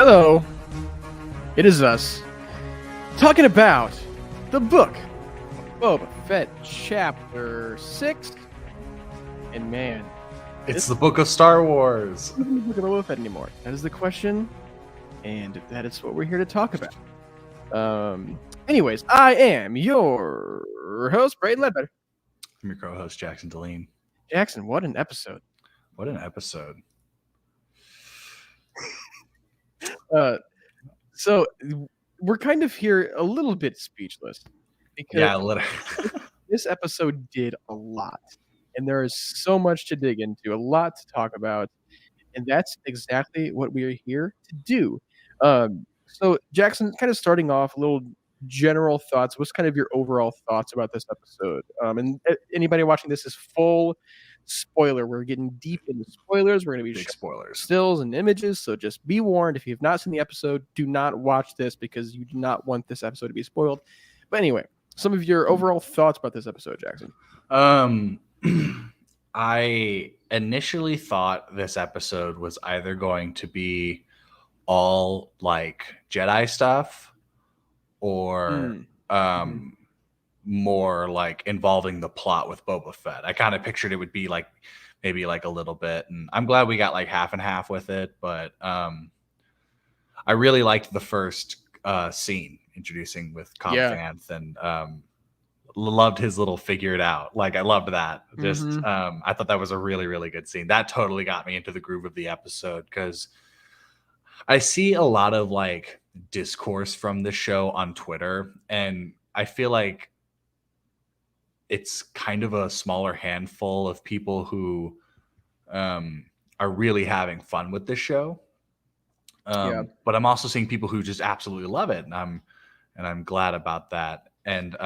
Hello, it is us, talking about the book of Boba Fett, Chapter 6, and man, it's the book of Star Wars. It's not the book of Boba Fett anymore. That is the question, and that is what we're here to talk about. Anyways, I am your host, Braydon Leadbetter. I'm your co-host, Jackson Deline. Jackson, what an episode. What an episode. So we're kind of here a little bit speechless because literally. this episode did a lot, and there is so much to dig into, a lot to talk about, and that's exactly what we are here to do. So Jackson, kind of starting off, a little general thoughts. What's kind of your overall thoughts about this episode? And anybody watching this is full spoiler. We're getting deep into spoilers. We're going to be Big spoilers. stills and images, so just be warned. If you have not seen the episode, do not watch this because you do not want this episode to be spoiled. But anyway, some of your overall thoughts about this episode, Jackson. I initially thought this episode was either going to be all like Jedi stuff or more like involving the plot with Boba Fett. I kind of pictured it would be like maybe like a little bit, and I'm glad we got like half and half with it. But I really liked the first scene introducing with Cobb Vanth, and loved his little figure it out. Like I loved that. Just I thought that was a really, really good scene. That totally got me into the groove of the episode because I see a lot of like discourse from this show on Twitter, and I feel like it's kind of a smaller handful of people who are really having fun with this show. But I'm also seeing people who just absolutely love it, and I'm glad about that. And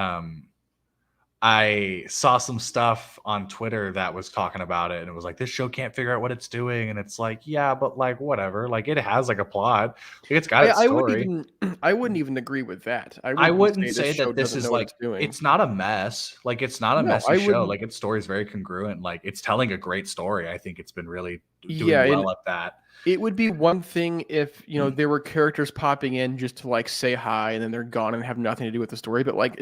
I saw some stuff on Twitter that was talking about it, and it was like, this show can't figure out what it's doing. And it's like, yeah, but like, whatever. Like, it has like a plot. Like, it's got its story. I wouldn't even agree with that. I wouldn't say that this is like, it's not a mess. Like, it's not a messy show. Like, its story is very congruent. Like, it's telling a great story. I think it's been really doing well at that. It would be one thing if, you know, there were characters popping in just to like say hi and then they're gone and have nothing to do with the story. But like,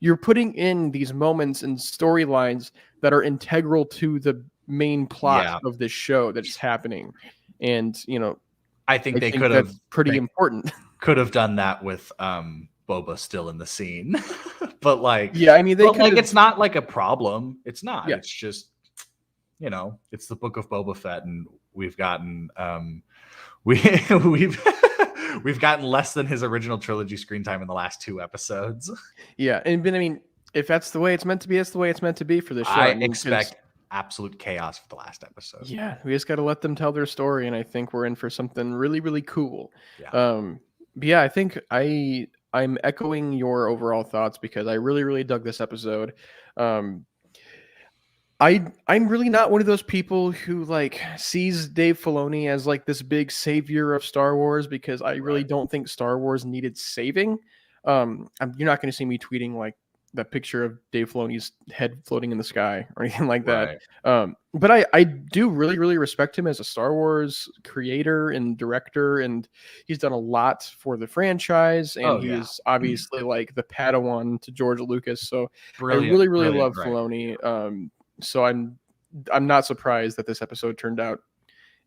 you're putting in these moments and storylines that are integral to the main plot of this show that's happening. And, you know, I think they could have pretty important. Could have done that with Boba still in the scene. But like, I mean, it's not like a problem. It's not. It's just, you know, it's the book of Boba Fett, and we've gotten we've gotten less than his original trilogy screen time in the last 2 episodes. Yeah, and I mean, if that's the way it's meant to be, that's the way it's meant to be for this show. I expect absolute chaos for the last episode. Yeah, we just got to let them tell their story, and I think we're in for something really, really cool. But yeah, I think I'm echoing your overall thoughts because I really, really dug this episode. I'm really not one of those people who like sees Dave Filoni as like this big savior of Star Wars, because I really don't think Star Wars needed saving. You're not going to see me tweeting like that picture of Dave Filoni's head floating in the sky or anything like that. But I do really, really respect him as a Star Wars creator and director, and he's done a lot for the franchise, and he's obviously like the Padawan to George Lucas. So I really, really love Filoni. So I'm not surprised that this episode turned out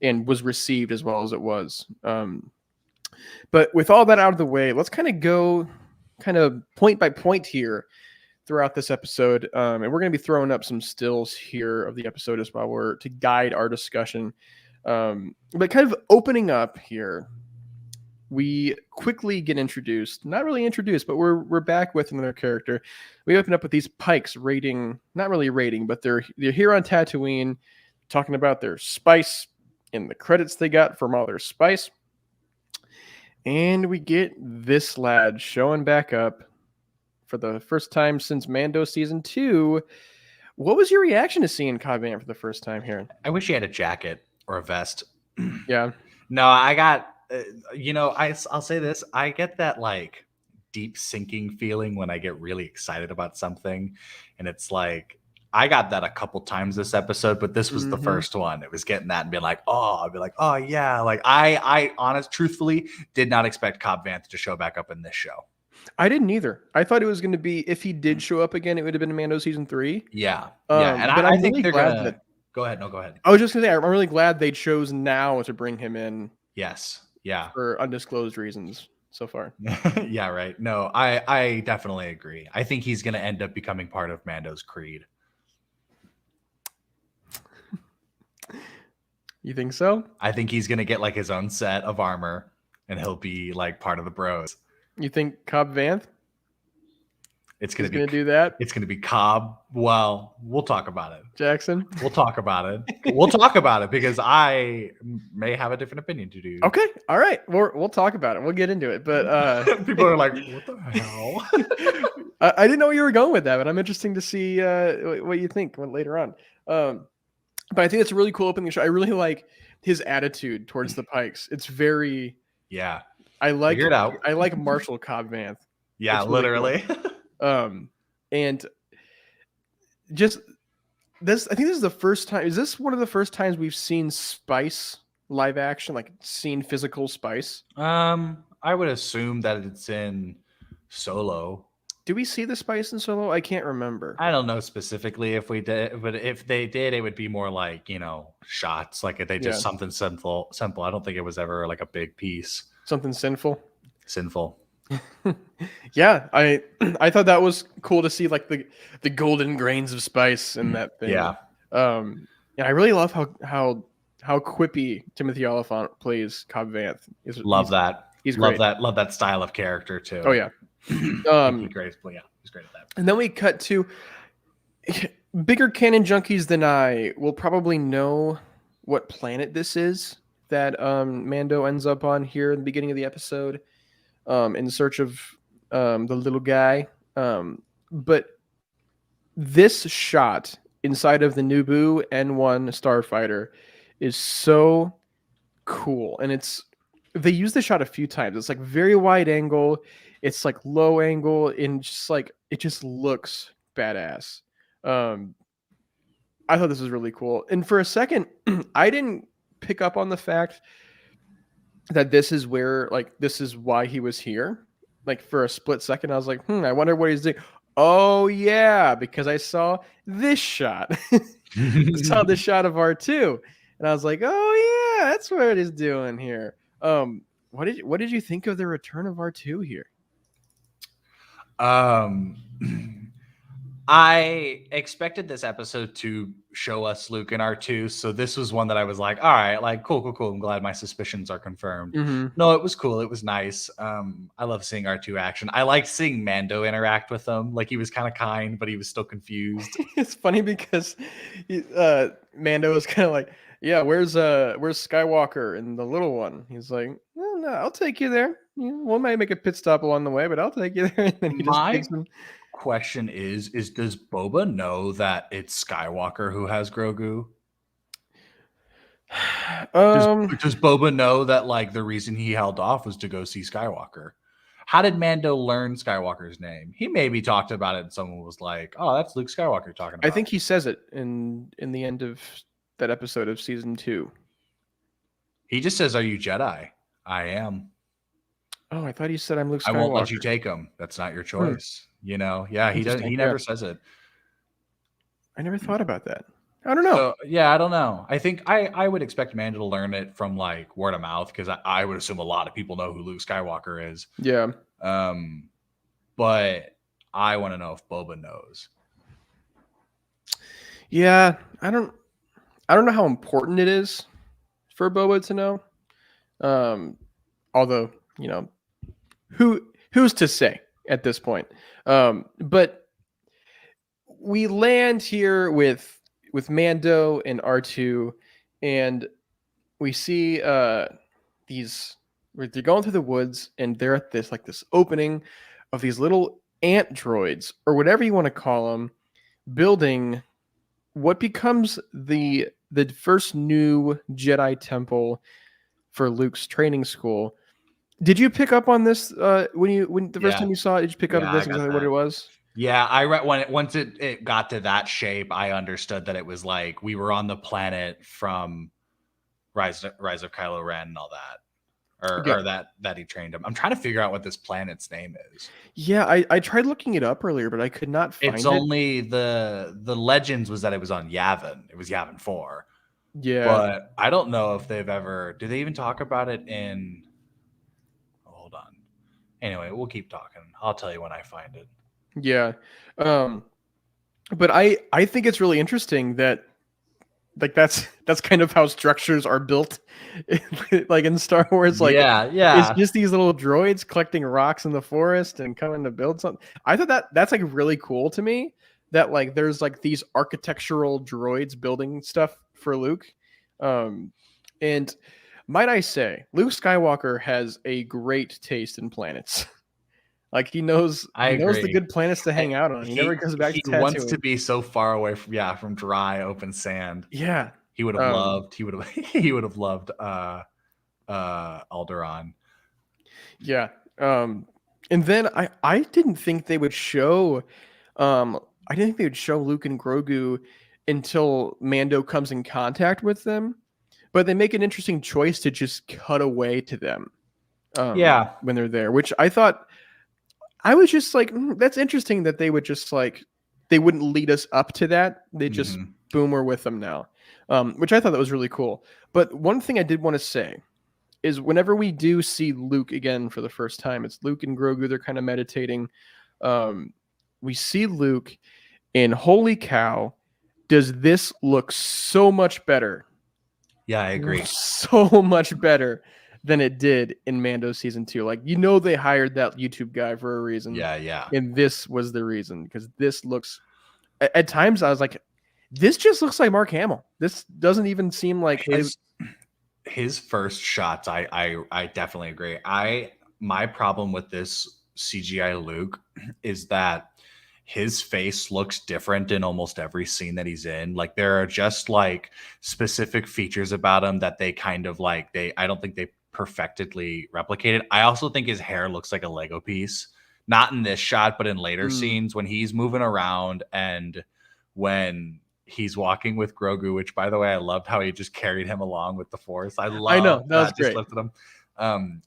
and was received as well as it was. But with all that out of the way, let's kind of go point by point here throughout this episode. And we're going to be throwing up some stills here of the episode as well to guide our discussion. But kind of opening up here, we quickly get introduced, not really introduced, but we're back with another character. We open up with these Pikes not really raiding, but they're here on Tatooine talking about their spice and the credits they got from all their spice. And we get this lad showing back up for the first time since Mando season 2. What was your reaction to seeing Cobb Vanth for the first time here? I wish he had a jacket or a vest. Yeah. No, I got... I'll say this. I get that like deep sinking feeling when I get really excited about something, and it's like I got that a couple times this episode, but this was the first one. It was getting that and being like, oh, I'd be like, oh yeah. Like truthfully did not expect Cobb Vanth to show back up in this show. I didn't either. I thought it was going to be, if he did show up again, it would have been Mando season 3. Yeah. And but I I'm think really they're glad gonna that. go ahead. No, go ahead. I was just going to say, I'm really glad they chose now to bring him in. Yes. Yeah. For undisclosed reasons so far. Yeah, right. No, I definitely agree. I think he's going to end up becoming part of Mando's creed. You think so? I think he's going to get like his own set of armor and he'll be like part of the bros. You think Cobb Vanth? It's going to do that? It's going to be Cobb. Well, we'll talk about it. Jackson? We'll talk about it. We'll talk about it because I may have a different opinion to do. Okay. All right. We'll talk about it. We'll get into it. But people are like, what the hell? I didn't know where you were going with that, but I'm interested to see what you think later on. But I think it's a really cool opening show. I really like his attitude towards the Pikes. It's very I like it out. I like Marshall Cobb Vanth. Yeah, really literally. Cool. And just this, I think this is the first time. Is this one of the first times we've seen Spice live action, like seen physical Spice? I would assume that it's in Solo. Do we see the Spice in Solo? I can't remember. I don't know specifically if we did, but if they did, it would be more like, shots. Like if they just something simple. I don't think it was ever like a big piece. Something sinful. Yeah, I thought that was cool to see, like the golden grains of spice in that thing. Yeah. And I really love how quippy Timothy Oliphant plays Cobb Vanth. Love that. He's great. Love that style of character too. Oh yeah. He's great. Yeah, he's great at that. And then we cut to bigger canon junkies than I will probably know what planet this is that Mando ends up on here in the beginning of the episode. In search of the little guy. But this shot inside of the Naboo N1 starfighter is so cool. And they use the shot a few times. It's like very wide angle. It's like low angle, and just like it just looks badass. I thought this was really cool. And for a second, I didn't pick up on the fact that this is why he was here. Like for a split second, I was like, I wonder what he's doing. Oh yeah, because I saw this shot. I saw the shot of R2, and I was like, oh yeah, that's what he's doing here. What did you think of the return of R2 here? I expected this episode to show us Luke and R2, so this was one that I was like, all right, like cool. I'm glad my suspicions are confirmed. No, it was cool. It was nice. I love seeing R2 action. I liked seeing Mando interact with him. Like he was kind of kind, but he was still confused. It's funny because Mando was kind of like, yeah, where's Skywalker and the little one? He's like, no, I'll take you there. We might make a pit stop along the way, but I'll take you there. And then he just takes him. Question is does Boba know that it's Skywalker who has Grogu? Does Boba know that like the reason he held off was to go see Skywalker? How did Mando learn Skywalker's name? He maybe talked about it and someone was like, oh, that's Luke Skywalker talking about. I think he says it in the end of that episode of season 2. He just says, are you Jedi? I am. Oh, I thought he said I'm Luke Skywalker. I won't let you take him. That's not your choice. Yeah, he does. He never says it. I never thought about that. I don't know. So, yeah, I don't know. I think I would expect Mando to learn it from like word of mouth because I would assume a lot of people know who Luke Skywalker is. Yeah. But I want to know if Boba knows. Yeah, I don't know how important it is for Boba to know. Although, who's to say at this point? But we land here with Mando and R2, and we see they're going through the woods, and they're at this opening of these little ant droids, or whatever you want to call them, building what becomes the first new Jedi Temple for Luke's training school. Did you pick up on this when the first time you saw it? Did you pick up on this exactly what it was? Yeah, I read once it got to that shape, I understood that it was like we were on the planet from Rise of Kylo Ren and all that, Yeah. or that he trained him. I'm trying to figure out what this planet's name is. Yeah, I tried looking it up earlier, but I could not It's find it. only the legends was that it was on Yavin. It was Yavin 4. Yeah. But I don't know if they've ever do they even talk about it in hold on. Anyway, we'll keep talking. I'll tell you when I find it. Yeah. Um but I think it's really interesting that like that's kind of how structures are built like in Star Wars, like Yeah, it's yeah. just these little droids collecting rocks in the forest and coming to build something. I thought that's like really cool to me, that like there's like these architectural droids building stuff for Luke. And might I say, Luke Skywalker has a great taste in planets. Like I he knows the agree. good planets to hang out on. He never goes back He to wants to Tatooine. be so far away from dry open sand. Yeah. He would have he would have loved Alderaan. Yeah. And then I didn't think they would show I didn't think they would show Luke and Grogu until Mando comes in contact with them. But they make an interesting choice to just cut away to them Yeah. when they're there, which I thought, I was just like, that's interesting that they would just like, they wouldn't lead us up to that. They just, Mhm. boom, we're with them now, which I thought that was really cool. But one thing I did want to say is whenever we do see Luke again for the first time, it's Luke and Grogu, they're kind of meditating. Um, we see Luke, and holy cow, does this look so much better? Yeah, I agree. So much better than it did in Mando season 2. Like, you know, they hired that YouTube guy for a reason. Yeah, yeah. And this was the reason, because this looks, at times I was like, this just looks like Mark Hamill. This doesn't even seem like His first shots, I definitely agree. My problem with this CGI Luke is that his face looks different in almost every scene that he's in. Like there are just like specific features about him that they kind of like I don't think they perfectly replicated. I also think his hair looks like a Lego piece. Not in this shot, but in later scenes when he's moving around and when he's walking with Grogu, which by the way, I loved how he just carried him along with the Force. I know, love that was that, just great. lifted him.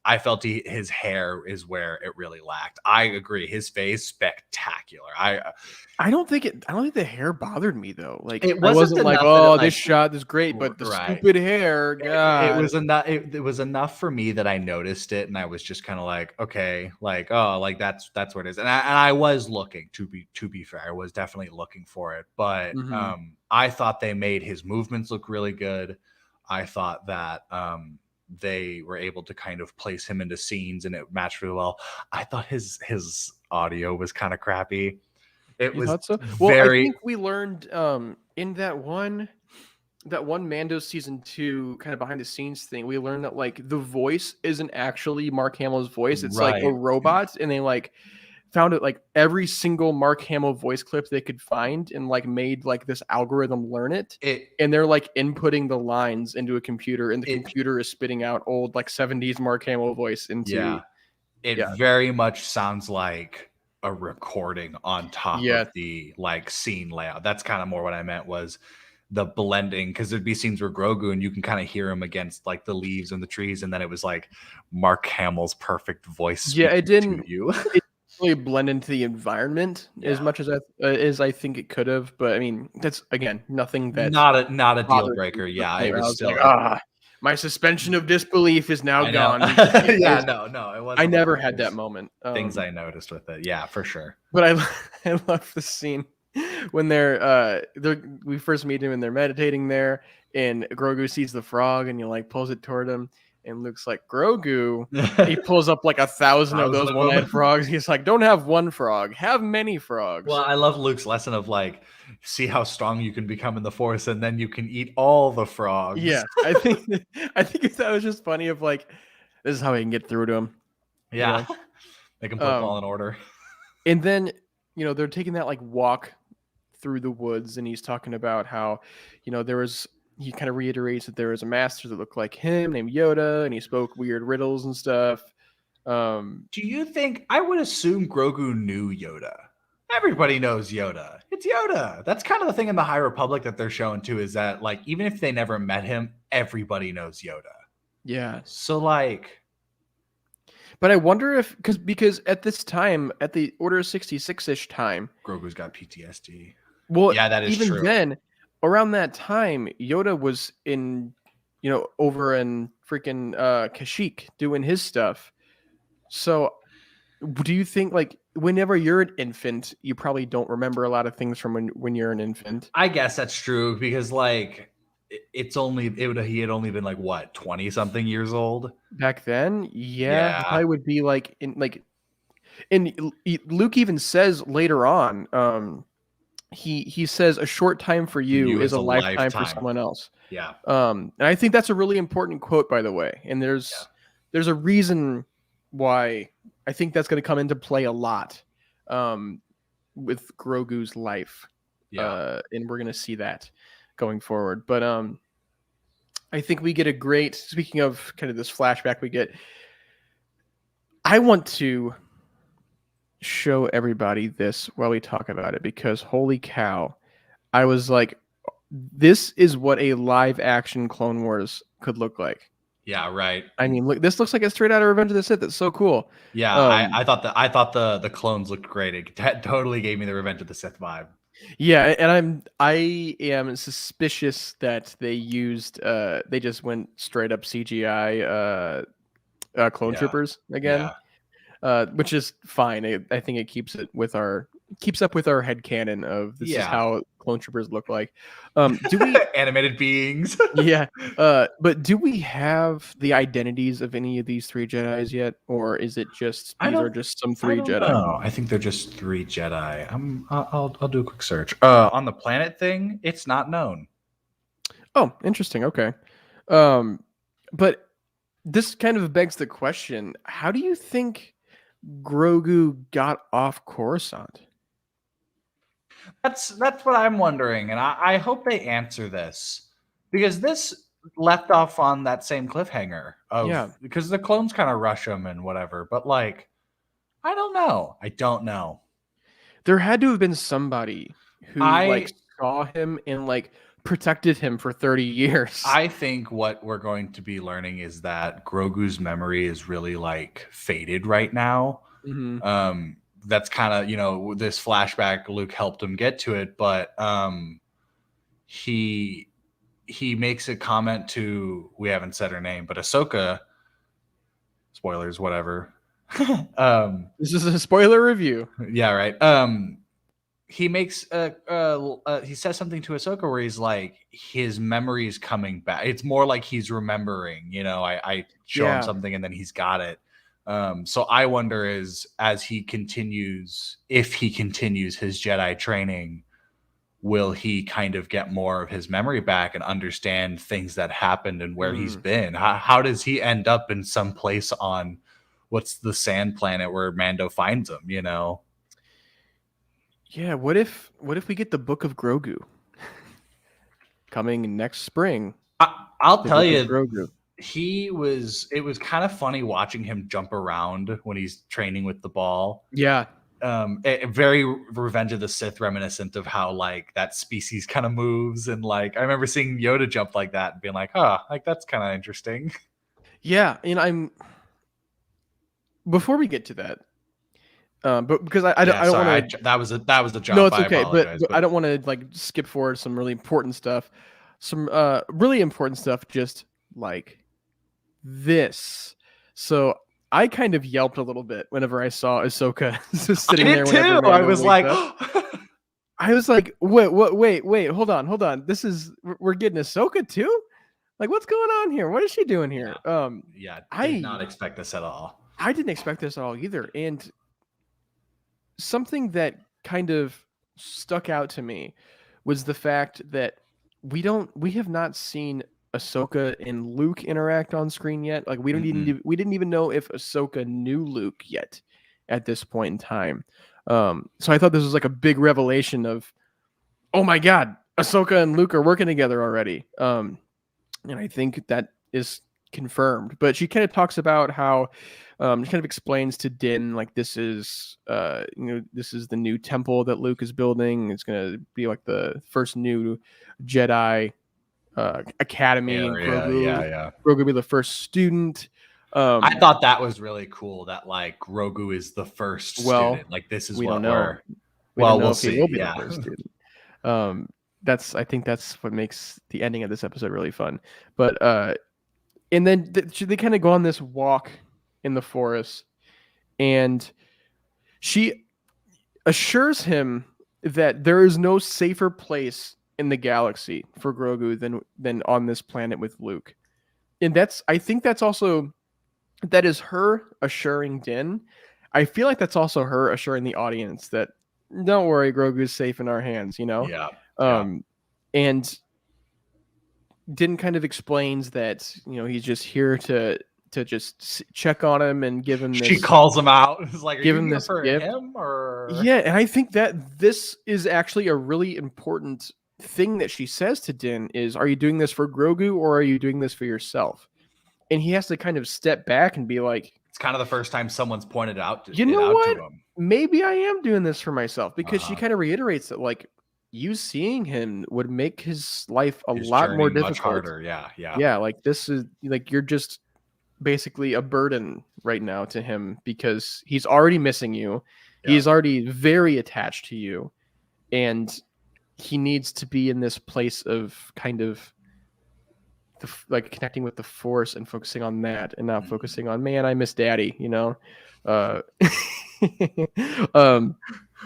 I felt his hair is where it really lacked. I agree. His face spectacular. I don't think the hair bothered me though. Like It I wasn't wasn't like, enough that it oh, this like shot is great, but the right. stupid hair, It God. was enough. It was enough for me that I noticed it, and I was just kind of like, okay, like oh, like that's what it is. And I was looking to be fair, I was definitely looking for it, but Mm-hmm. I thought they made his movements look really good. I thought that they were able to kind of place him into scenes, and it matched really well. I thought his audio was kind of crappy. It You was thought so? Well, I very think we learned in that one Mando season 2 kind of behind the scenes thing, we learned that like the voice isn't actually Mark Hamill's voice. It's like a right. robot, and they like found it like every single Mark Hamill voice clip they could find, and like made like this algorithm learn it. It And they're like inputting the lines into a computer, and the it computer is spitting out old like 70s Mark Hamill voice into. yeah. It Yeah. very much sounds like a recording on top of Yeah. the like scene layout. That's kind of more what I meant was the blending, because there'd be scenes where Grogu and you can kind of hear him against like the leaves and the trees, and then it was like Mark Hamill's perfect voice Yeah, it speaking didn't to you. it really blend into the environment as Yeah. much as I think it could have, but I mean, that's again nothing that Not a deal bothered me breaker. to the Yeah, point it where I was was like, still my suspension of disbelief is now I know. gone. Yeah, Because no, it I wasn't one never of had that those moment. things I noticed with it. Yeah, for sure. But I love the scene when they're we first meet him and they're meditating there, and Grogu sees the frog and he like pulls it toward him, and Luke's like, Grogu. He pulls up like 1,000 of those Thousand of one-eyed them. frogs. He's like, don't have one frog, have many Well, frogs. I love Luke's lesson of like, see how strong you can become in the Force, and then you can eat all the frogs. Yeah, I think I think that was just funny. Of like, this is how he can get through to him. You Yeah, know. they can put Um, Fall in order. and then they're taking that like walk through the woods, and he's talking about how there was. He kind of reiterates that there was a master that looked like him named Yoda, and he spoke weird riddles and stuff. Do you think I would assume Grogu knew Yoda? Everybody knows Yoda. It's Yoda. That's kind of the thing in the High Republic that they're showing too, is that like even if they never met him, everybody knows Yoda. Yeah. So like, But I wonder if because at this time, at the Order 66-ish time, Grogu's got PTSD. well, Yeah, that is even true. then, around that time, Yoda was in, over in freaking Kashyyyk doing his stuff. So, do you think like whenever you're an infant, you probably don't remember a lot of things from when you're an infant? I guess that's true because like he had only been like what 20 something years old Back then, yeah, he yeah probably would be like and Luke even says later on, he says a short time for for you you is as a a lifetime for lifetime. someone else. Yeah, And I think that's a really important quote, by the way. And yeah, there's a reason why I think that's going to come into play a lot, with Grogu's life. yeah. And we're going to see that going forward. But I think we get a great, speaking of kind of this flashback we get, I want to show everybody this while we talk about it because holy cow, I was like, this is what a live action Clone Wars could look like. Yeah, right. I mean, look, this looks like it's straight out of Revenge of the Sith. That's so cool. Yeah, Um, I thought the clones looked great. It totally gave me the Revenge of the Sith vibe. yeah, and I am suspicious that they just went straight up CGI clone Yeah, troopers again. yeah. Which is fine. I think it keeps up with our headcanon of this is Yeah. how clone troopers look like. Do we? Animated beings. Yeah. But do we have the identities of any of these three Jedis yet, or is it just these are just some I three don't Jedi? know. I think they're just 3 Jedi. I'll do a quick search. On the planet thing, it's not known. Oh, interesting. Okay. But this kind of begs the question: how do you think Grogu got off Coruscant? That's what I'm wondering, and I hope they answer this because this left off on that same cliffhanger Yeah. of because the clones kind of rush him and whatever, but like I don't know. I don't know. There had to have been somebody who like I saw him and like protected him for 30 years. I think what we're going to be learning is that Grogu's memory is really like faded right now. Mm-hmm. That's kind of this flashback. Luke helped him get to it, but he makes a comment to we haven't said her name, but Ahsoka. Spoilers, whatever. This is a spoiler review. Yeah, right. He makes he says something to Ahsoka where he's like his memory is coming back. It's more like he's remembering. I show him something and then he's got it. So I wonder as he continues, if he continues his Jedi training, will he kind of get more of his memory back and understand things that happened and where he's been? How does he end up in some place on what's the sand planet where Mando finds him? Yeah, what if we get the Book of Grogu coming next spring? I'll tell you, Grogu. it was kind of funny watching him jump around when he's training with the ball. Yeah. Very Revenge of the Sith reminiscent of how like that species kind of moves, and like I remember seeing Yoda jump like that and being like, like that's kind of interesting. Yeah, and before we get to that, but because I don't want to. That was a jump. No, it's okay, but I don't want to like skip forward some really important stuff. Some really important stuff, just like this. So I kind of yelped a little bit whenever I saw Ahsoka sitting there. Too. I was like, I was like, wait, hold on. We're getting Ahsoka too? Like, what's going on here? What is she doing here? I did not expect this at all. I didn't expect this at all either. And something that kind of stuck out to me was the fact that we have not seen Ahsoka and Luke interact on screen yet. Like we didn't even know if Ahsoka knew Luke yet at this point in time. So I thought this was like a big revelation of, oh my God, Ahsoka and Luke are working together already. And I think that is confirmed. But she kind of talks about how Kind of explains to Din like this is this is the new temple that Luke is building. It's gonna be like the first new Jedi academy, and Area, yeah. Grogu will be the first student. I thought that was really cool that like Grogu is the first student. Like this is we don't what know. we're. We don't know We'll if he see. will be Yeah. the first student. I think that's what makes the ending of this episode really fun. But and then they kind of go on this walk in the forest, and she assures him that there is no safer place in the galaxy for Grogu than on this planet with Luke. And I think that's also, that is her assuring Din. I feel like that's also her assuring the audience that don't worry, Grogu's safe in our hands, you know? Yeah. And Din kind of explains that, he's just here to just check on him and give him this. She calls him out. It's like, are give you him here this for gift. him or? Yeah, and I think that this is actually a really important thing that she says to Din is, are you doing this for Grogu or are you doing this for yourself? And he has to kind of step back and be like, it's kind of the first time someone's pointed out to, you know what? to him. Maybe I am doing this for myself, because she kind of reiterates that like you seeing him would make his life a lot more difficult. Much harder. Yeah. Yeah, like this is like you're just basically a burden right now to him because he's already missing you. Yeah. He's already very attached to you, and he needs to be in this place of kind of like connecting with the Force and focusing on that, and not focusing on, man, I miss Daddy,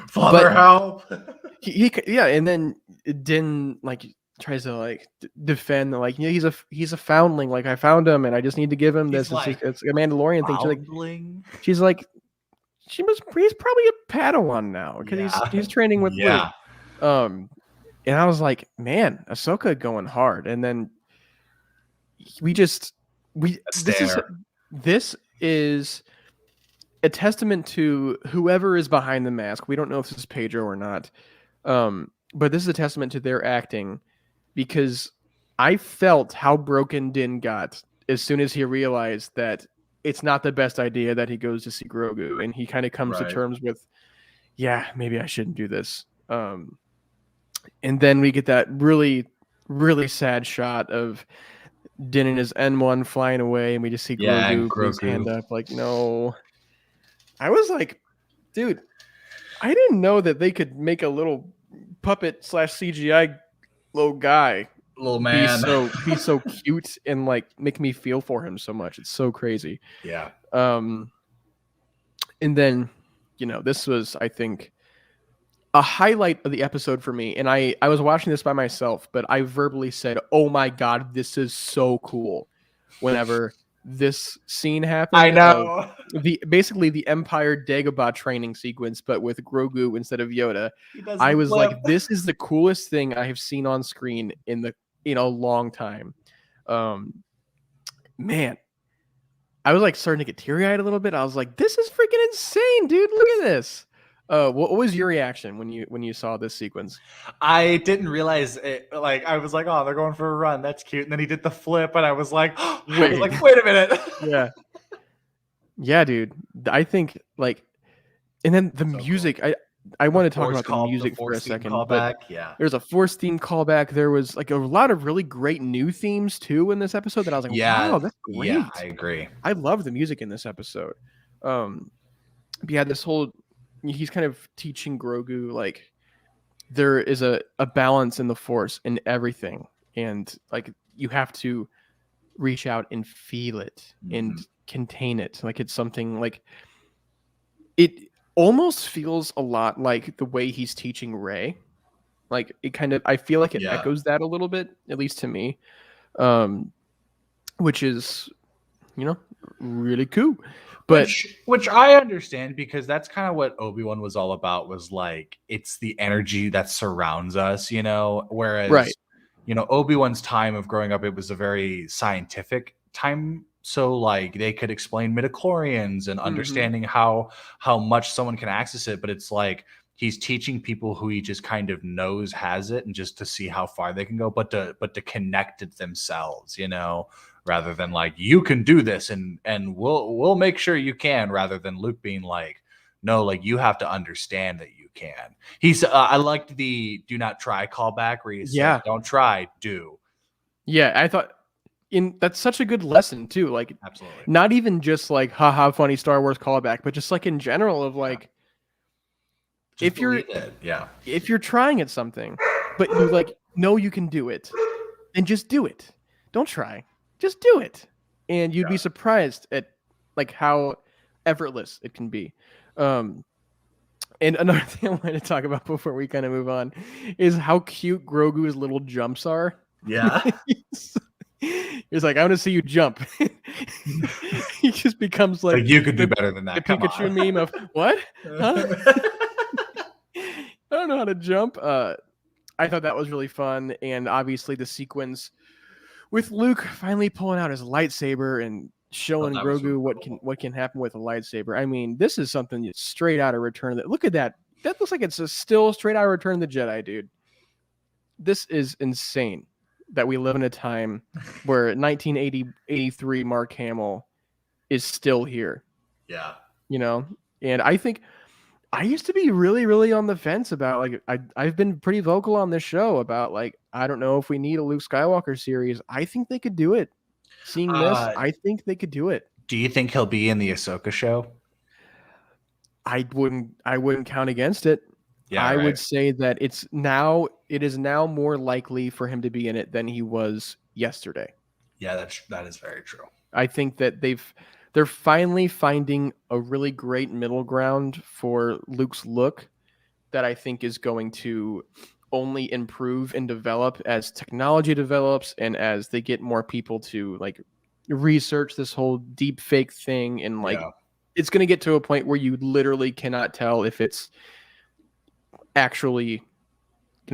Father, help. Yeah, and then Din like tries to like defend, like, he's a foundling, like I found him and I just need to give him this. It's a Mandalorian thing. She's like he's probably a Padawan now because he's training with Luke. And I was like, man, Ahsoka going hard, and then this is a testament to whoever is behind the mask. We don't know if this is Pedro or not, but this is a testament to their acting, because I felt how broken Din got as soon as he realized that it's not the best idea that he goes to see Grogu, and he kind of comes to terms with, yeah, maybe I shouldn't do this. And then we get that really, really sad shot of Din and his N1 flying away, and we just see Grogu with his hand up, like, no. I was like, dude, I didn't know that they could make a little puppet / CGI little guy, little man, be so cute and like make me feel for him so much. It's so crazy. Yeah. And then, this was, I think, a highlight of the episode for me. And I was watching this by myself, but I verbally said, oh my God, this is so cool. Whenever this scene happened, I know, basically the Empire Dagobah training sequence, but with Grogu instead of Yoda. I was like, this is the coolest thing I have seen on screen in a long time. Man, I was like starting to get teary-eyed a little bit. I was like, this is freaking insane, dude. Look at this. What was your reaction when you saw this sequence? I didn't realize it. Like, I was like, oh, they're going for a run. That's cute. And then he did the flip, and I was like, wait a minute. Yeah, dude. I think like, and then the music. Cool. I want to talk about the music for a second. But there's a Force theme callback. There was like a lot of really great new themes too in this episode that I was like, wow, that's great. Yeah, I agree. I love the music in this episode. This whole. He's kind of teaching Grogu like there is a balance in the Force in everything, and like you have to reach out and feel it and contain it. Like it's something like it almost feels a lot like the way he's teaching Rey. Like it kind of, I feel like it echoes that a little bit, at least to me, which is, really cool. But which I understand, because that's kind of what Obi-Wan was all about, was like, it's the energy that surrounds us, whereas, Obi-Wan's time of growing up, it was a very scientific time. So like they could explain midichlorians and understanding how much someone can access it. But it's like, he's teaching people who he just kind of knows has it, and just to see how far they can go, but to connect it themselves, rather than like, you can do this and we'll make sure you can, rather than Luke being like, no, like you have to understand that you can. He's I liked the do not try callback where he said, don't try, do. Yeah, I thought that's such a good lesson too. Like, Absolutely. not even just like haha funny Star Wars callback, but just like in general of like, if you're trying at something, but you like know you can do it, then just do it. Don't try, just do it, and you'd be surprised at like how effortless it can be. And another thing I wanted to talk about before we kind of move on is how cute Grogu's little jumps are. Yeah. He's like, I want to see you jump. He just becomes like you could do better than that. The Pikachu meme of what? Huh? I don't know how to jump. I thought that was really fun, and obviously the sequence with Luke finally pulling out his lightsaber and showing Grogu really what can happen with a lightsaber. I mean, this is something that's straight out of Return. Look at that. That looks like it's still straight out of Return of the Jedi, dude. This is insane that we live in a time where 1983 Mark Hamill is still here. Yeah. You know, and I think I used to be really, really on the fence about like I've been pretty vocal on this show about like I don't know if we need a Luke Skywalker series. I think they could do it. Seeing this, I think they could do it. Do you think he'll be in the Ahsoka show? I wouldn't count against it. Yeah, I would say that it is now more likely for him to be in it than he was yesterday. Yeah, that is very true. I think that they're finally finding a really great middle ground for Luke's look that I think is going to only improve and develop as technology develops and as they get more people to like research this whole deep fake thing, and like it's going to get to a point where you literally cannot tell if it's actually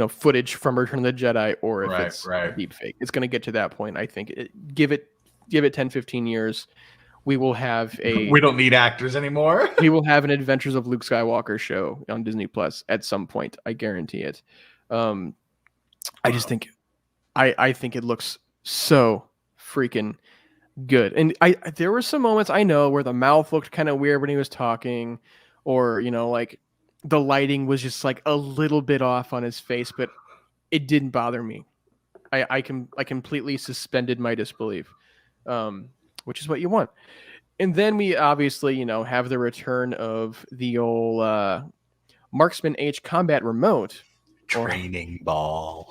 footage from Return of the Jedi or if it's deep fake. It's going to get to that point. I think give it 10-15 years, we will have we don't need actors anymore. We will have an Adventures of Luke Skywalker show on Disney Plus at some point. I guarantee it. I just think I think it looks so freaking good. And there were some moments I know where the mouth looked kind of weird when he was talking, or like the lighting was just like a little bit off on his face, but it didn't bother me. I completely suspended my disbelief, which is what you want. And then we obviously have the return of the old Marksman H combat remote. Training ball.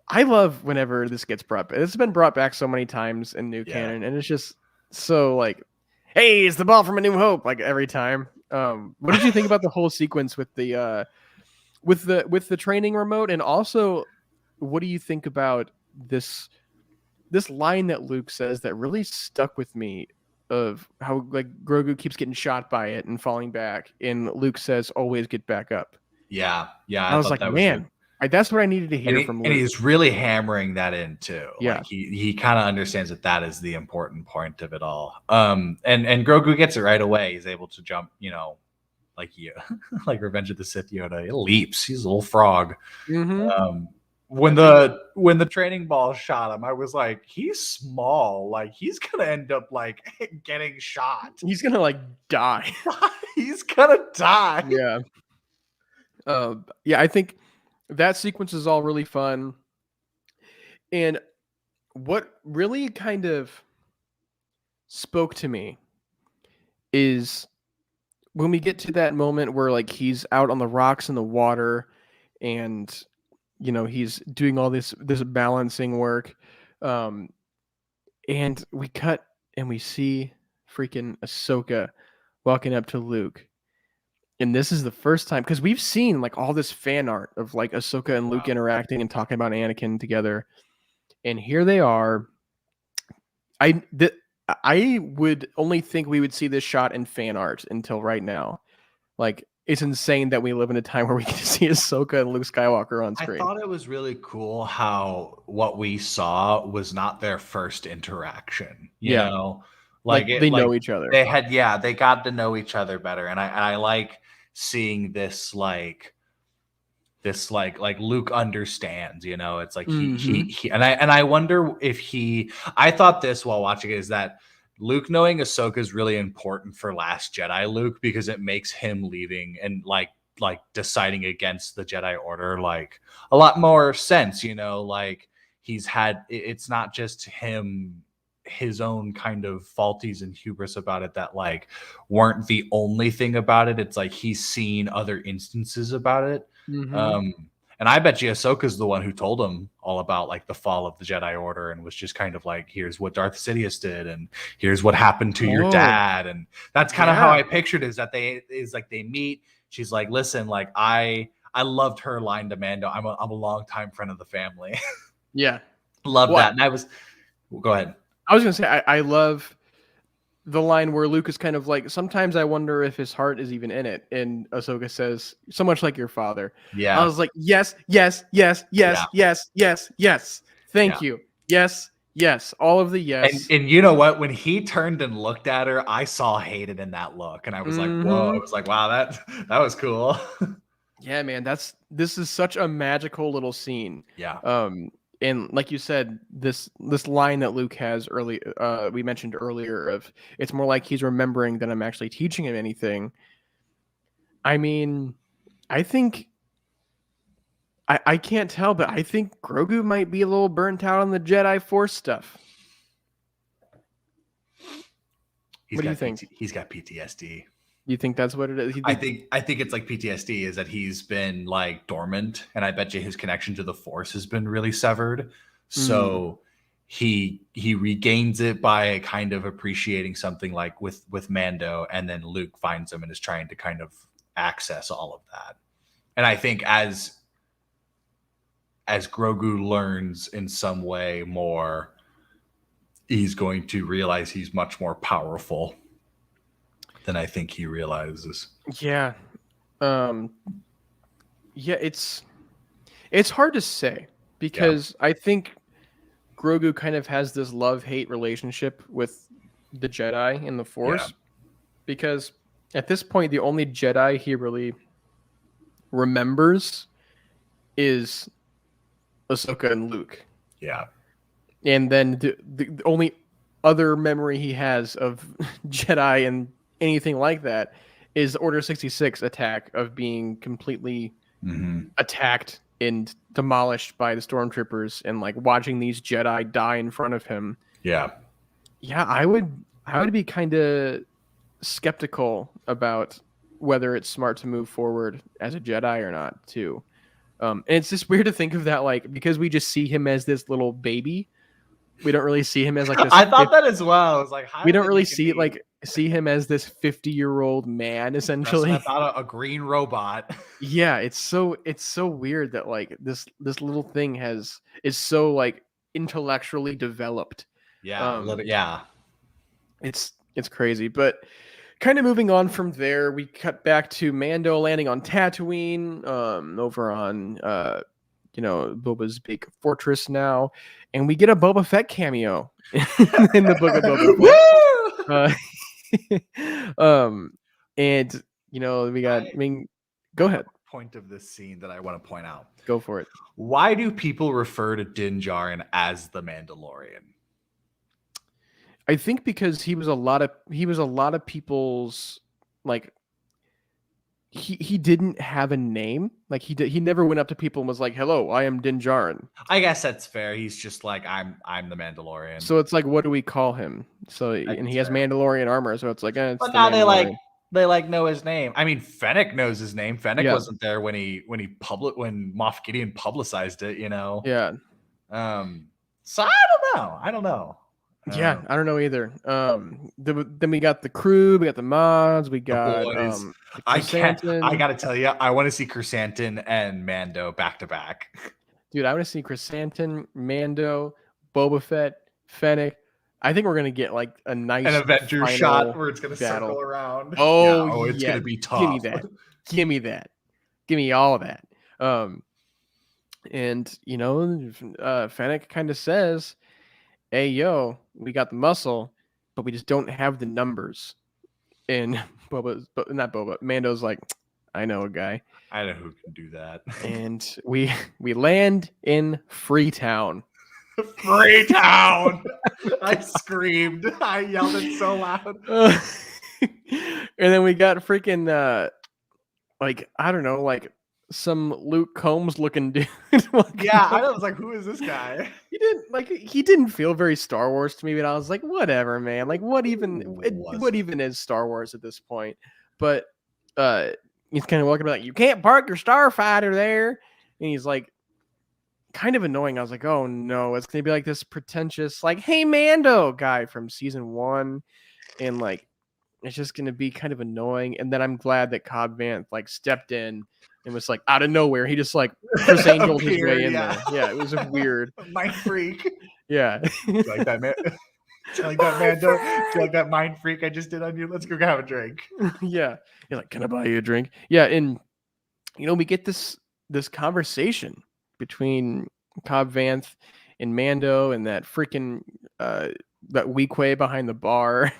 I love whenever this gets brought back. It's been brought back so many times in new canon, and it's just so like, hey, it's the ball from A New Hope, like every time. What did you think about the whole sequence with the training remote, and also what do you think about this line that Luke says that really stuck with me, of how like Grogu keeps getting shot by it and falling back, and Luke says, "Always get back up." Yeah. I was like, man, that's what I needed to hear from Luke. And he's really hammering that in too. Yeah. Like he kind of understands that is the important point of it all. And Grogu gets it right away. He's able to jump, like like Revenge of the Sith Yoda. He leaps. He's a little frog. Mm-hmm. When the training ball shot him, I was like, he's small. Like he's gonna end up like getting shot. He's gonna like die. He's gonna die. Yeah. I think that sequence is all really fun. And what really kind of spoke to me is when we get to that moment where like he's out on the rocks in the water and he's doing all this balancing work, and we cut and we see freaking Ahsoka walking up to Luke. And this is the first time, because we've seen like all this fan art of like Ahsoka and Luke interacting and talking about Anakin together, and here they are. I would only think we would see this shot in fan art until right now. Like, it's insane that we live in a time where we can see Ahsoka and Luke Skywalker on screen. I thought it was really cool how what we saw was not their first interaction. You know, like they know each other. They got to know each other better, and I like seeing this like this like Luke understands, you know. It's like Mm-hmm. he and I wonder if I thought this while watching it, is that Luke knowing Ahsoka is really important for Last Jedi Luke, because it makes him leaving and like deciding against the Jedi Order like a lot more sense, you know. Like it's not just him, his own kind of faulties and hubris about it that like weren't the only thing about it. It's like he's seen other instances about it. Mm-hmm. um and I bet you Ahsoka's the one who told him all about like the fall of the Jedi Order, and was just kind of like, here's what Darth Sidious did, and here's what happened to your Oh, dad. And that's kind of how yeah. I pictured it, is like they meet. She's like, listen, like I loved her line to Mando, I'm a longtime friend of the family. Yeah. Love Well, that. And I was, go ahead. I was gonna say I love the line where Luke is kind of like, sometimes I wonder if his heart is even in it, and Ahsoka says, "So much like your father." I Yeah. was like, yes, yes, yes, Yeah. yes, yes, yes, yes. Yeah. Thank you. Yes, yes. All of the And yes. and you know what? When he turned and looked at her, I saw hated in that look, and I was like, "Whoa!" I Mm-hmm. was like, "Wow, that was cool." Yeah, man. This is such a magical little scene. Yeah, Um, and like you said, this line that Luke has early, we mentioned earlier, of it's more like he's remembering than I'm actually teaching him anything. I mean, I think I can't tell, but I think Grogu might be a little burnt out on the Jedi Force stuff. What do you think? He's got PTSD. You think that's what it is? I think it's like PTSD, is that he's been like dormant, and I bet you his connection to the Force has been really severed. Mm, So he regains it by kind of appreciating something like with Mando, and then Luke finds him and is trying to kind of access all of that. And I think as Grogu learns in some way more, he's going to realize he's much more powerful than I think he realizes. yeah. Um, yeah. It's hard to say, Yeah. because I think Grogu kind of has this love-hate relationship with the Jedi and the Yeah. Force, because at this point the only Jedi he really remembers is Ahsoka and Luke. Yeah. And then the only other memory he has of Jedi and anything like that is the Order 66 attack, of being completely Mm-hmm. attacked and demolished by the stormtroopers, and like watching these Jedi die in front of him. Yeah. Yeah, I would be kind of skeptical about whether it's smart to move forward as a Jedi or not too. And it's just weird to think of that, like, because we just see him as this little baby. We don't really see him as like this. I thought that as well. I was like, how We did don't they really make see it me like see him as this 50-year-old man, dressing essentially. about a green robot? Yeah, it's so weird that like this little thing is so like intellectually developed. Yeah. Um, Yeah. it's crazy, but kind of moving on from there, we cut back to Mando landing on Tatooine, over on Boba's big fortress now, and we get a Boba Fett cameo in the book of Boba Fett. Woo! Um, and we got. I I mean, I go have ahead, a point of this scene that I want to point out. go for it. Why do people refer to Din Djarin as the Mandalorian? I think because he was a lot of people's, like, he didn't have a name. Like, he never went up to people and was like, "Hello, I am Din Djarin." I guess that's fair. He's just like, I'm the Mandalorian. So it's like, what do we call him? So, and That's he has fair. Mandalorian armor, so it's like, it's But the now Mandalorian. they like know his name. I mean, Fennec knows his name. Fennec Yeah, wasn't there when when Moff Gideon publicized it, you know. yeah, So I don't know. yeah. I don't know either. Then we got the crew, we got the mods, we The got boys. the I can't. I Chrysanthemum. gotta tell you, I want to see Chrysanthemum and Mando back to back. Dude, I want to see Chrysanthemum, Mando, Boba Fett, Fennec. I think we're gonna get like a An nice Avenger shot final where it's gonna circle battle. around. Yeah. Oh Oh, it's yeah, gonna be give me tough. that. Give me that. Give me all of that. And Fennec kind of says, "Hey, yo, we got the muscle, but we just don't have the numbers." And not Boba. Mando's like, I know a guy. I know who can do that. And we land in Freetown. Freetown! I screamed. I yelled it so loud. And then we got freaking like, I don't know, like some Luke Combs looking dude. Yeah, I was like, who is this guy? He didn't feel very Star Wars to me, but I was like, whatever, man. Like what even is Star Wars at this point? But he's kind of walking about like, you can't park your starfighter there. And he's like kind of annoying. I was like, oh no, it's gonna be like this pretentious, like, hey Mando guy from season 1. And like it's just gonna be kind of annoying. And then I'm glad that Cobb Vanth like stepped in and was like out of nowhere. He just like Chris Angel'd his way in there. Yeah, it was weird. Mind freak. Yeah. Do you like that, man? Do you like that, Mando? Do you like that mind freak I just did on you? Let's go have a drink. Yeah. You're like, can I buy you a drink? Yeah, and we get this conversation between Cobb Vanth and Mando and that freaking that Weequay behind the bar.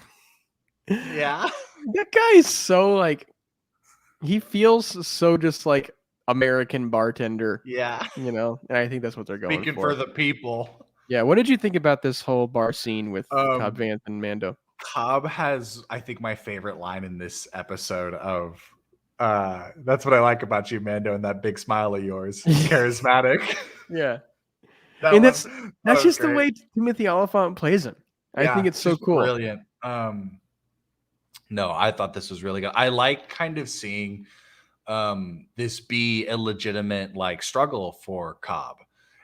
Yeah. That guy is so like, he feels so just like American bartender. Yeah. And I think that's what they're going Speaking for the people. Yeah, what did you think about this whole bar scene with Cobb Vanth and Mando? Cobb has, I think, my favorite line in this episode of that's what I like about you, Mando, and that big smile of yours. Charismatic. Yeah. And that's just great. The way Timothy Oliphant plays him. I think it's so cool. Brilliant. No, I thought this was really good. I like kind of seeing this be a legitimate like struggle for Cobb.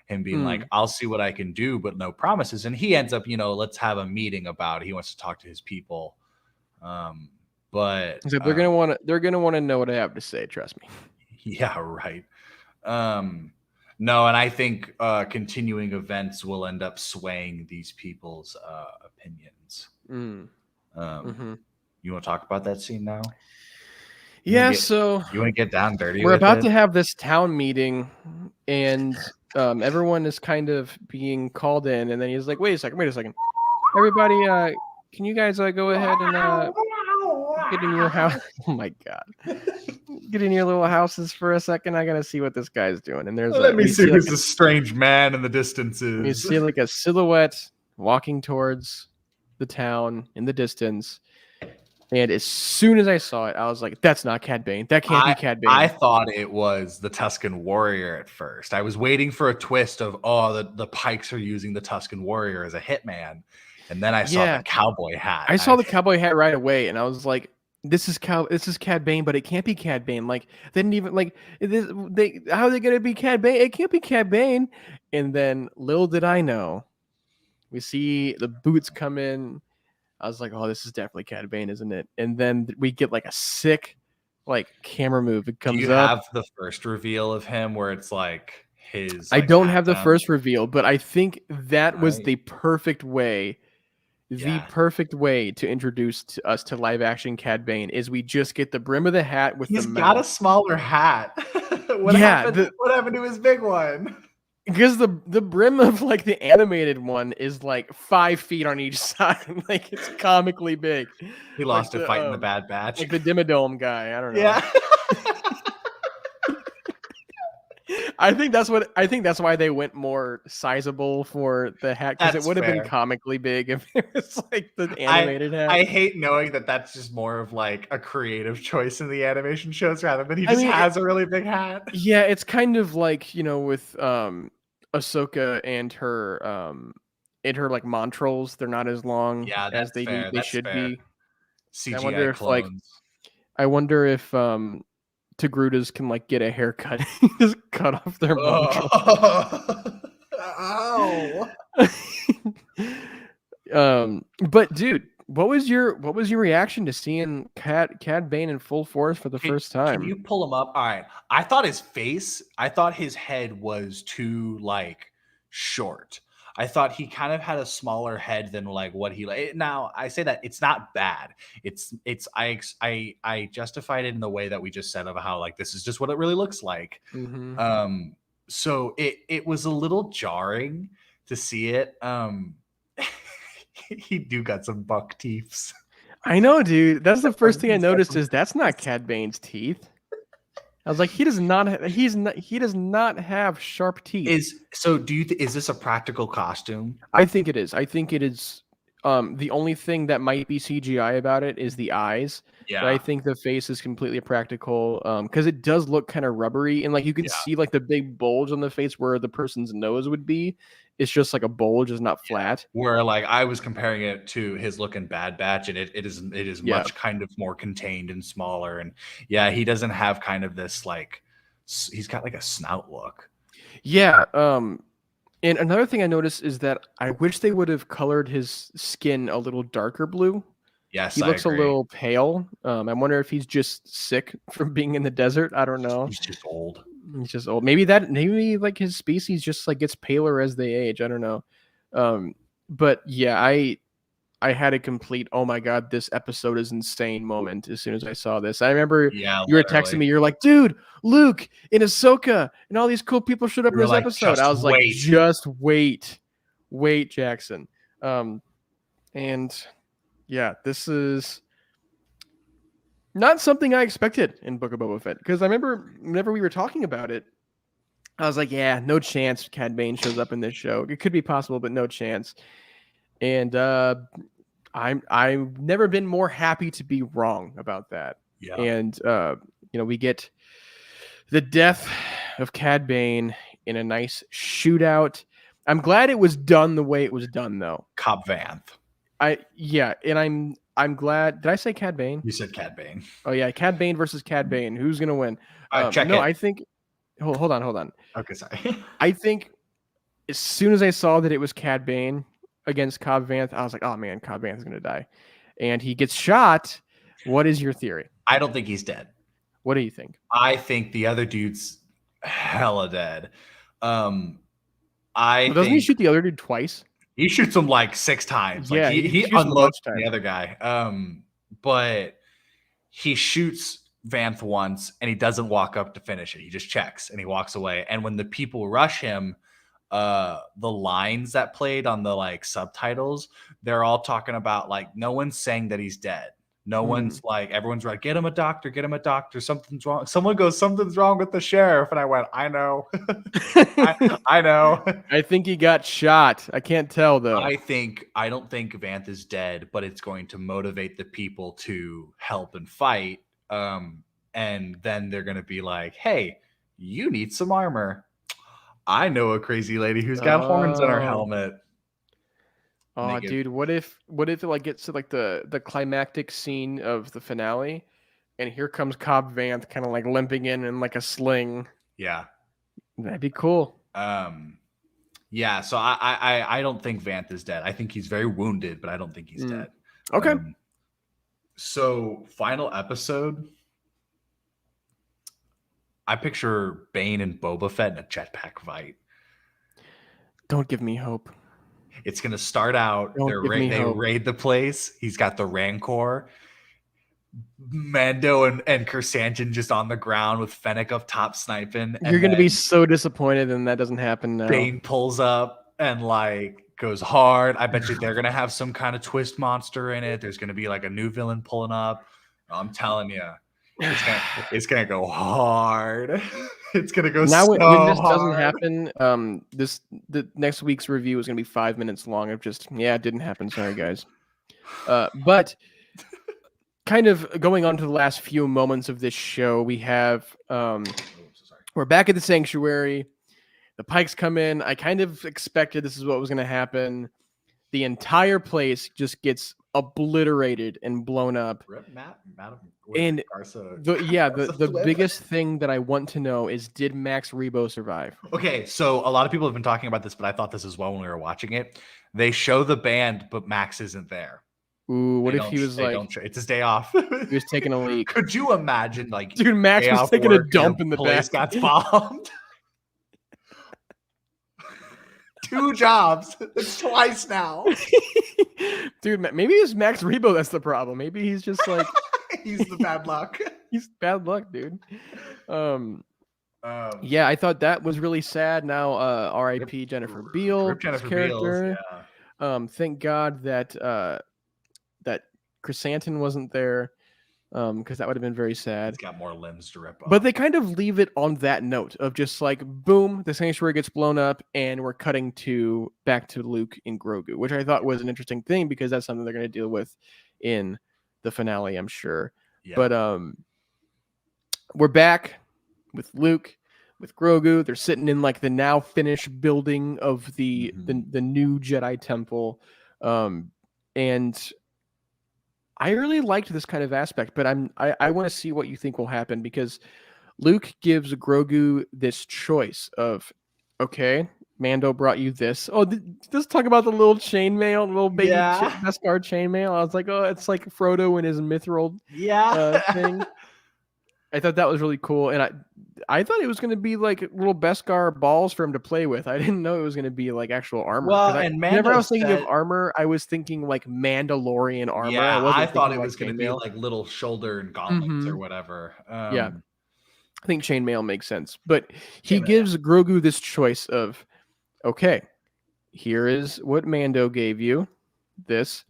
Him being like, I'll see what I can do, but no promises. And he ends up, let's have a meeting about it. He wants to talk to his people. But so they're gonna want to know what I have to say, trust me. Yeah, right. No, and I think continuing events will end up swaying these people's opinions. You want to talk about that scene now? Yeah, you want to get down dirty? We're about to have this town meeting, and everyone is kind of being called in, and then he's like, wait a second. Everybody, can you guys go ahead and get in your house? Oh my god. Get in your little houses for a second. I gotta see what this guy's doing. And let me see who's the strange man in the distances. You see like a silhouette walking towards the town in the distance. And as soon as I saw it, I was like, that's not Cad Bane. That can't be Cad Bane. I thought it was the Tusken Warrior at first. I was waiting for a twist of, the Pikes are using the Tusken Warrior as a hitman. And then I saw the cowboy hat. I saw the cowboy hat right away, and I was like, this is Cad Bane, but it can't be Cad Bane. Like, they didn't even like how are they gonna be Cad Bane? It can't be Cad Bane. And then little did I know, we see the boots come in. I was like, oh, this is definitely Cad Bane, isn't it? And then we get like a sick like camera move. It comes up. Do you have the first reveal of him where it's like his? I don't have the first reveal, but I think that was the perfect way. The perfect way to introduce us to live action Cad Bane is we just get the brim of the hat with the mouth. He's got a smaller hat. What happened to his big one? Because the brim of like the animated one is like 5 feet on each side. Like it's comically big. He lost a fight in the Bad Batch. Like the Dimmadome guy. I don't know. Yeah. I think that's why they went more sizable for the hat, because it would have been comically big if it was like the animated hat. I hate knowing that that's just more of like a creative choice in the animation shows rather than he just has a really big hat. Yeah, it's kind of like, with Ahsoka and her like Montrals. They're not as long as they should be. CGI clones. I wonder if Togrutas can like get a haircut, just cut off their Montrals. Ow. But dude, what was your reaction to seeing Cad Bane in full force for the first time? Can you pull him up? All right. I thought his head was too like short. I thought he kind of had a smaller head than like what he like. Now I say that it's not bad. I justified it in the way that we just said of how like this is just what it really looks like. Mm-hmm. So it was a little jarring to see it. He do got some buck teeth. I know, dude. That's the first thing I noticed is that's not Cad Bane's teeth. I was like, he does not. He does not have sharp teeth. Is this a practical costume? I think it is. I think it is. The only thing that might be CGI about it is the eyes. But I Yeah. think the face is completely practical. Because it does look kind of rubbery, and like you can Yeah. see like the big bulge on the face where the person's nose would be. It's just like a bulge, it's not flat. Where like I was comparing it to his look in Bad Batch, and it is Yeah. much kind of more contained and smaller. And yeah, he doesn't have kind of this like he's got like a snout look. Yeah. And another thing I noticed is that I wish they would have colored his skin a little darker blue. Yes, He I looks a agree. little pale. I wonder if he's just sick from being in the desert. I don't know. He's just old. He's just old. Maybe like his species just like gets paler as they age. I don't know. But yeah, I had a complete oh my god, this episode is insane moment as soon as I saw this. I remember Yeah, you were texting literally. me. You're like, dude, Luke and Ahsoka and all these cool people showed up We in were this like, episode. I just was like, wait. just wait, Jackson. And yeah, this is not something I expected in Book of Boba Fett because I remember whenever we were talking about it, I was like, yeah, no chance Cad Bane shows up in this show. It could be possible, but no chance. And I've never been more happy to be wrong about that. Yeah. And we get the death of Cad Bane in a nice shootout. I'm glad it was done the way it was done, though. Cobb Vanth. And I'm glad. Did I say Cad Bane? You said Cad Bane. Oh yeah, Cad Bane versus Cad Bane. Who's gonna win? Check no, it. I think. Hold on. Okay, sorry. I think as soon as I saw that it was Cad Bane against Cobb Vanth, I was like, oh man, Cobb Vanth is gonna die, and he gets shot. What is your theory? I don't think he's dead. What do you think? I think the other dude's hella dead. Doesn't he shoot the other dude twice? He shoots him like 6 times. Yeah, Like he shoots him a bunch unloads of the times. other guy. But he shoots Vanth once and he doesn't walk up to finish it. He just checks and he walks away. And when the people rush him, the lines that played on the like subtitles, they're all talking about like no one's saying that he's dead. No one's like, everyone's right. Get him a doctor. Something's wrong. Someone goes, something's wrong with the sheriff. And I went, I know. I know. I think he got shot. I can't tell though. I don't think Vanth is dead, but it's going to motivate the people to help and fight. And then they're going to be like, hey, you need some armor. I know a crazy lady who's got horns in her helmet. Oh, dude, what if it like gets to like the climactic scene of the finale, and here comes Cobb Vanth kind of like limping in like a sling? Yeah, that'd be cool. Yeah. So I don't think Vanth is dead. I think he's very wounded, but I don't think he's dead. Okay. So final episode. I picture Bane and Boba Fett in a jetpack fight. Don't give me hope. It's going to start out. They raid the place. He's got the Rancor. Mando and Kersantin just on the ground with Fennec up top sniping. You're going to be so disappointed when that doesn't happen now. Bane pulls up and like goes hard. I bet you they're going to have some kind of twist monster in it. There's going to be like a new villain pulling up. I'm telling you. It's gonna go hard. It's gonna go now. So when this hard. doesn't happen, the next week's review is gonna be 5 minutes long. Of just it didn't happen. Sorry, guys. But kind of going on to the last few moments of this show, we have we're back at the sanctuary. The Pikes come in. I kind of expected this is what was gonna happen. The entire place just gets obliterated and blown up. And the biggest thing that I want to know is, did Max Rebo survive? Okay, so a lot of people have been talking about this, but I thought this as well when we were watching it. They show the band, but Max isn't there. Ooh, what if he was like, it's his day off. He was taking a leak. Could you imagine, like, dude, Max was taking a dump in the place back. Got bombed. 2 jobs. It's twice now. Dude, maybe it's Max Rebo that's the problem. Maybe he's just like he's the bad luck. He's bad luck, dude. Yeah, I thought that was really sad. Now, R.I.P. Jennifer Beals character. Beals, yeah. Thank God that that Chrysanthemum wasn't there. because that would have been very He's sad. got more limbs to rip But off. they kind of leave it on that note of just like, boom, the sanctuary gets blown up, and we're cutting to back to Luke and Grogu, which I thought was an interesting thing because that's something they're going to deal with in the finale, I'm sure. Yeah. But we're back with Luke, with Grogu. They're sitting in like the now finished building of the new Jedi Temple, and I really liked this kind of aspect. But I want to see what you think will happen because Luke gives Grogu this choice of, okay, Mando brought you this. Oh, let's talk about the little chainmail, little baby Beskar chainmail. I was like, oh, it's like Frodo and his mithril thing. I thought that was really cool, and I thought it was going to be like little Beskar balls for him to play with. I didn't know it was going to be like actual armor. Well, and whenever I was thinking of armor, I was thinking like Mandalorian armor. Yeah, I wasn't I thought thinking it was going to be like little shoulder and gauntlets or whatever. Yeah, I think chainmail makes sense, but he gives Grogu this choice of, okay, here is what Mando gave you, this,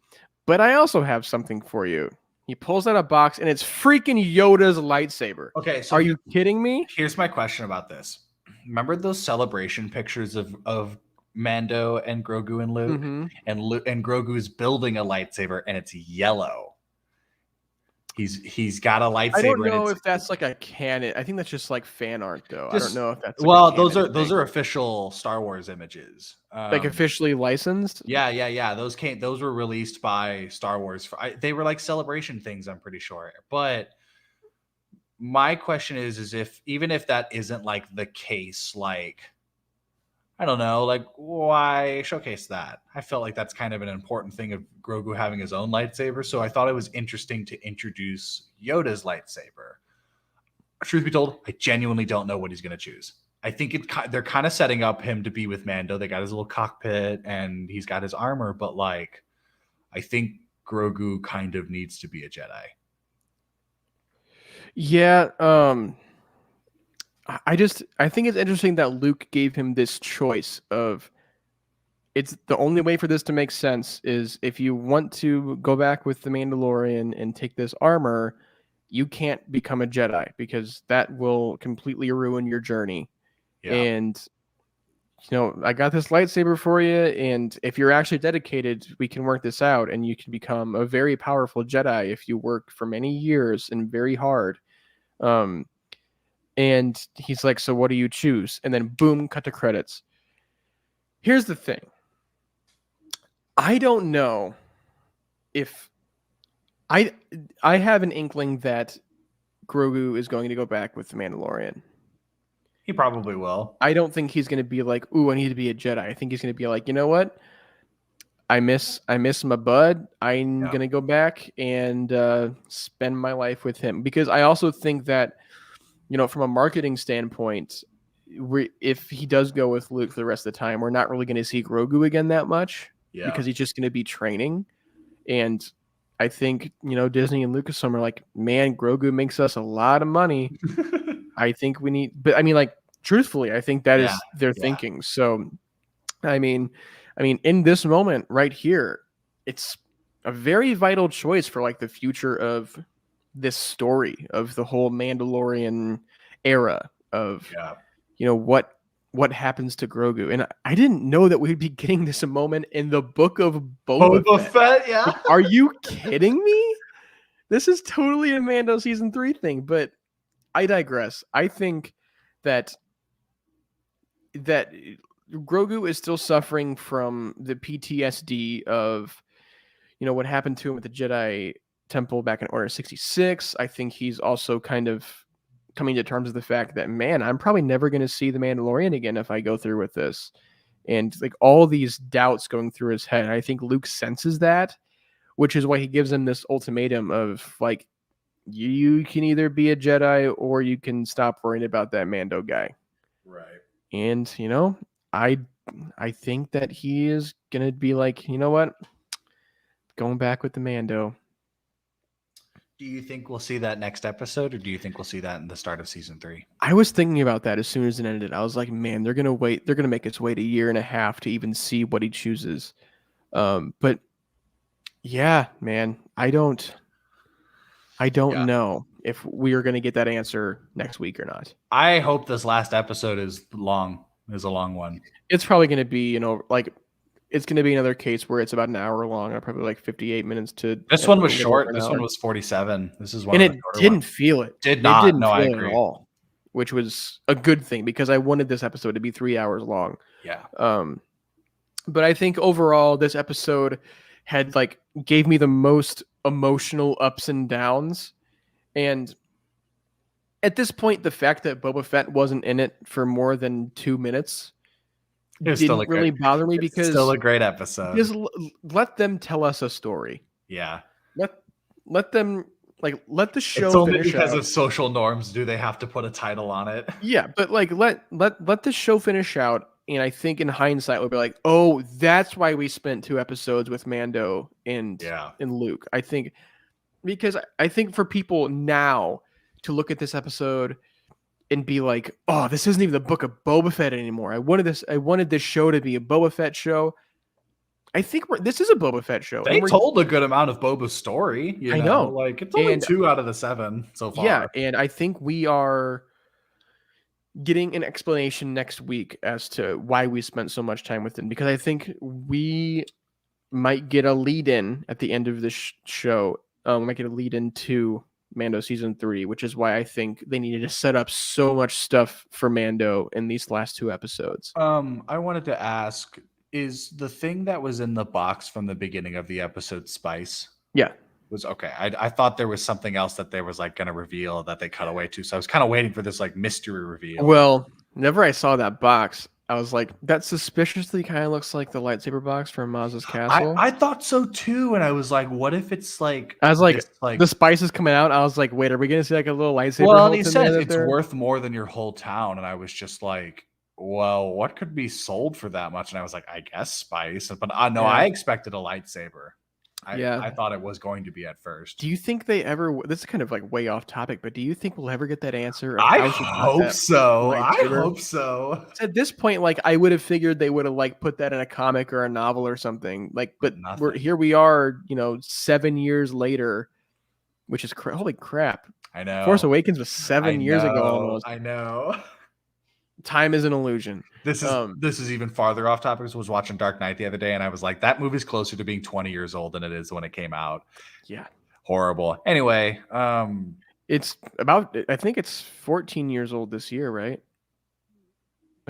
but I also have something for you. He pulls out a box, and it's freaking Yoda's lightsaber. Okay, so are you kidding me? Here's my question about this. Remember those celebration pictures of Mando and Grogu and Luke? And Grogu's building a lightsaber, and it's yellow. He's got a lightsaber. I don't know if that's like a canon. I think that's just like fan art, though. I don't know if that's those are official Star Wars images, like officially licensed. Yeah. Those were released by Star Wars. They were like celebration things, I'm pretty sure. But my question is if even if that isn't like the case, like I don't know, like why showcase that? I felt like that's kind of an important thing of Grogu having his own lightsaber. So I thought it was interesting to introduce Yoda's lightsaber. Truth be told, I genuinely don't know what he's going to choose. I think they're kind of setting up him to be with Mando. They got his little cockpit and he's got his armor, but like I think Grogu kind of needs to be a Jedi. Yeah, I think it's interesting that Luke gave him this choice of, it's the only way for this to make sense is if you want to go back with the Mandalorian and take this armor, you can't become a Jedi because that will completely ruin your journey. Yeah. And I got this lightsaber for you, and if you're actually dedicated, we can work this out, and you can become a very powerful Jedi if you work for many years and very hard. And he's like, so what do you choose? And then boom, cut to credits. Here's the thing. I don't know if I have an inkling that Grogu is going to go back with the Mandalorian. He probably will. I don't think he's going to be like, ooh, I need to be a Jedi. I think he's going to be like, you know what? I miss my bud. I'm going to go back and spend my life with him. Because I also think that, from a marketing standpoint, if he does go with Luke for the rest of the time, we're not really going to see Grogu again that much. Yeah. Because he's just going to be training. And I think, Disney and Lucasfilm are like, man, Grogu makes us a lot of money. I think we need, but I mean, like, truthfully, I think that is their thinking. So, I mean, in this moment right here, it's a very vital choice for like the future of this story of the whole Mandalorian era of, what happens to Grogu. And I didn't know that we'd be getting this moment in the book of Boba Fett. Yeah. Like, are you kidding me? This is totally a Mando season 3 thing, but I digress. I think that Grogu is still suffering from the PTSD of, what happened to him at the Jedi Temple back in Order 66. I think he's also kind of coming to terms with the fact that, man, I'm probably never going to see the Mandalorian again if I go through with this. And like all these doubts going through his head. I think Luke senses that, which is why he gives him this ultimatum of like, you can either be a Jedi or you can stop worrying about that Mando guy. Right. And, I think that he is going to be like, you know what? Going back with the Mando. Do you think we'll see that next episode, or do you think we'll see that in the start of season 3? I was thinking about that as soon as it ended. I was like, man, they're going to wait. They're going to make us wait a year and a half to even see what he chooses. But yeah, man, I don't I don't Yeah. know if we are going to get that answer next week or not. I hope this last episode is a long one. It's probably going to be, like it's going to be another case where it's about an hour long, or probably like 58 minutes to This a one was little over short. an This hour. one was 47. This is one And of the it shorter didn't ones. feel it. Did It not. didn't No, I feel it at agree. all, which was a good thing because I wanted this episode to be 3 hours long. Yeah. But I think overall this episode had gave me the most emotional ups and downs. And at this point, the fact that Boba Fett wasn't in it for more than 2 minutes didn't really bother me because still a great episode. Just let them tell us a story. Yeah. Let them let the show. It's only finish because out. of social norms do they have to put a title on it. Yeah, but let the show finish out. And I think in hindsight we'll be like, oh, that's why we spent 2 episodes with Mando and Luke. I think because I think for people now to look at this episode and be like, oh, this isn't even the book of Boba Fett anymore. I wanted this show to be a Boba Fett show. I think this is a Boba Fett show. They told a good amount of Boba's story. I know. Like it's only 2 out of the 7 so far. Yeah, and I think we are getting an explanation next week as to why we spent so much time with them, because I think we might get a lead in at the end of this show. We might get a lead into Mando season 3, which is why I think they needed to set up so much stuff for Mando in these last 2 episodes. I wanted to ask, is the thing that was in the box from the beginning of the episode spice? Yeah. Was okay. I thought there was something else that they was going to reveal that they cut away to. So I was kind of waiting for this mystery reveal. Well, whenever I saw that box, I was like, that suspiciously kind of looks like the lightsaber box from Maz's castle. I thought so too, and I was like, what if it's I was like, the spice is coming out. I was like, wait, are we gonna see a little lightsaber? Well, and he said it's worth more than your whole town, and I was just like, well, what could be sold for that much? And I was like, I guess spice, but no, I expected a lightsaber. I thought it was going to be at first. Do you think they ever? This is kind of way off topic, but do you think we'll ever get that answer? I hope so. I hope so. At this point, I would have figured they would have put that in a comic or a novel or something. But here we are, 7 years later, which is holy crap. I know. Force Awakens was 7 years ago almost. I know. Time is an illusion. This is even farther off topic. I was watching Dark Knight the other day, and I was like, that movie's closer to being 20 years old than it is when it came out. Yeah. Horrible. Anyway, it's about, I think it's 14 years old this year, right?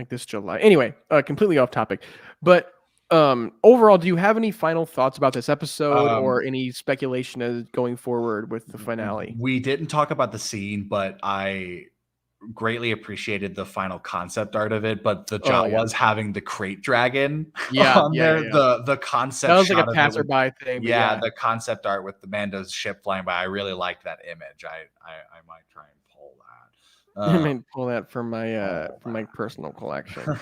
This July. Anyway, completely off topic. But overall, do you have any final thoughts about this episode or any speculation as going forward with the finale? We didn't talk about the scene, but I greatly appreciated the final concept art of it, but the Jawas having the crate dragon on there. The concept, that was like a passerby thing. Yeah, the concept art with the Mando's ship flying by. I really liked that image. I might try and pull that. I might pull that from my personal collection.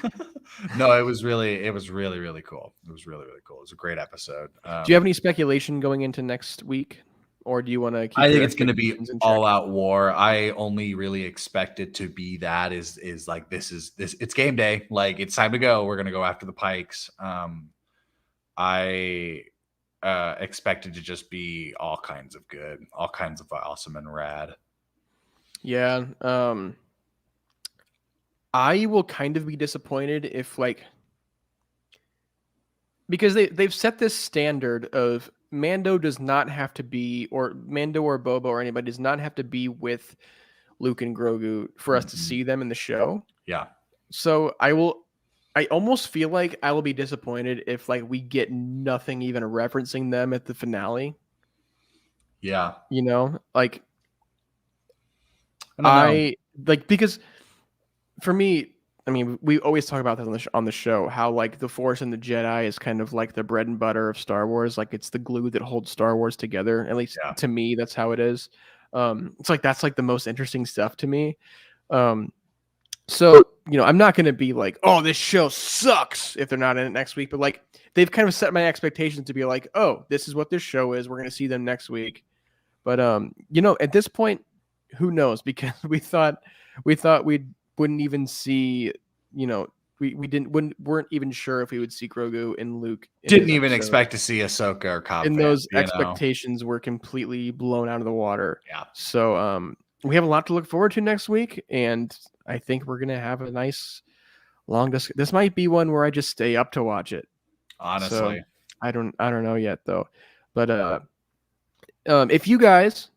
No, it was really really cool. It was really cool. It was a great episode. Do you have any speculation going into next week? Or do you want to keep I think it's going to be all out war. I only really expect it to be that is it's game day. It's time to go. We're going to go after the Pikes. I expect it to just be all kinds of good, all kinds of awesome and rad. Yeah. I will kind of be disappointed if because they've set this standard of Mando does not have to be, or Mando or Boba or anybody does not have to be with Luke and Grogu for us to see them in the show. Yeah. So I almost feel like I will be disappointed if we get nothing even referencing them at the finale. Yeah. Because for me, I mean, we always talk about that on the show, how the Force and the Jedi is kind of the bread and butter of Star Wars. It's the glue that holds Star Wars together. At least to me, that's how it is. It's that's the most interesting stuff to me. So, I'm not going to be oh, this show sucks if they're not in it next week. But they've kind of set my expectations to be oh, this is what this show is. We're going to see them next week. But, at this point, who knows? Because we thought we wouldn't even see, weren't even sure if we would see Grogu and Luke. Didn't even expect to see Ahsoka or Cobb and Vanth, those expectations were completely blown out of the water. Yeah. So we have a lot to look forward to next week, and I think we're gonna have a nice long discussion. This might be one where I just stay up to watch it. Honestly, so I don't know yet though. But if you guys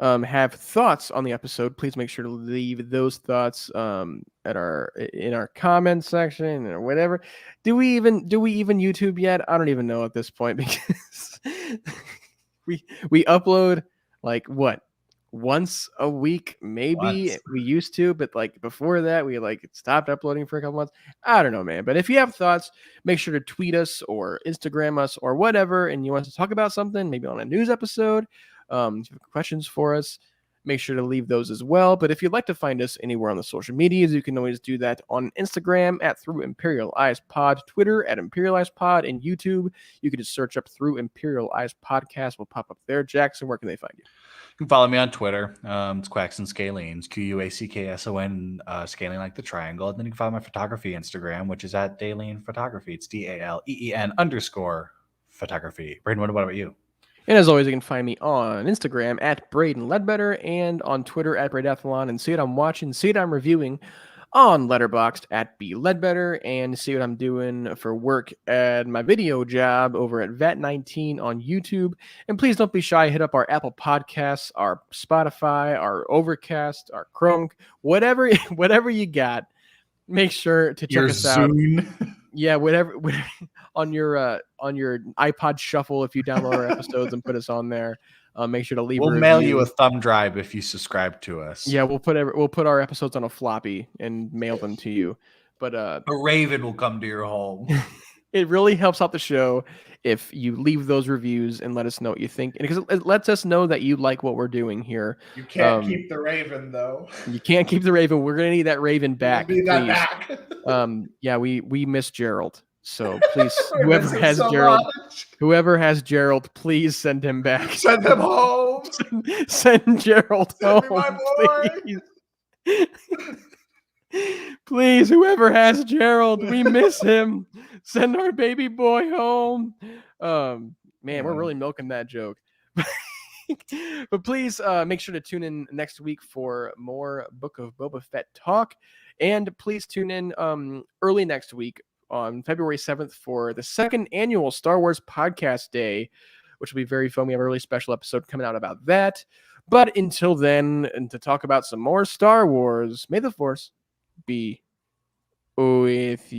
have thoughts on the episode, please make sure to leave those thoughts in our comment section or whatever. Do we even YouTube yet? I don't even know at this point because we upload like what, once a week maybe. We used to, but like before that we like stopped uploading for a couple months. I don't know, man. But if you have thoughts, make sure to tweet us or Instagram us or whatever, and you want to talk about something, maybe on a news episode, if you have questions for us, make sure to leave those as well. But if you'd like to find us anywhere on the social medias, you can always do that on Instagram at Through Imperial Eyes Pod, Twitter at Imperial Eyes Pod, and YouTube you can just search up Through Imperial Eyes Podcast. Will pop up there. Jackson, where can they find you? You can follow me on Twitter. It's Quackson Scalenes, QUACKSON, scaling like the triangle. And then you can follow my photography Instagram, which is at Daleen Photography. It's DALEEN_photography. Braydon, what about you? And as always, you can find me on Instagram at braydonleadbetter and on Twitter at braydathlon, and see what I'm watching, see what I'm reviewing on Letterboxd at bledbetter, and see what I'm doing for work at my video job over at Vat19 on YouTube. And please don't be shy. Hit up our Apple Podcasts, our Spotify, our Overcast, our Chrome, whatever you got. Make sure to check us out. Yeah, whatever on your iPod Shuffle, if you download our episodes and put us on there. Make sure to leave. We'll mail you a thumb drive if you subscribe to us. Yeah, we'll put our episodes on a floppy and mail them to you. But a raven will come to your home. It really helps out the show if you leave those reviews and let us know what you think, because it lets us know that you like what we're doing here. You can't keep the raven though. You can't keep the raven. We're gonna need that raven back. Need that back. Yeah, we miss Gerald. So please, whoever has Gerald, please send him back. Send him home. Send Gerald home. My boy. Please, whoever has Gerald, we miss him. Send our baby boy home. Man, we're really milking that joke. But please make sure to tune in next week for more Book of Boba Fett talk. And please tune in early next week on February 7th for the second annual Star Wars Podcast Day, which will be very fun. We have a really special episode coming out about that. But until then, and to talk about some more Star Wars, may the Force be with you.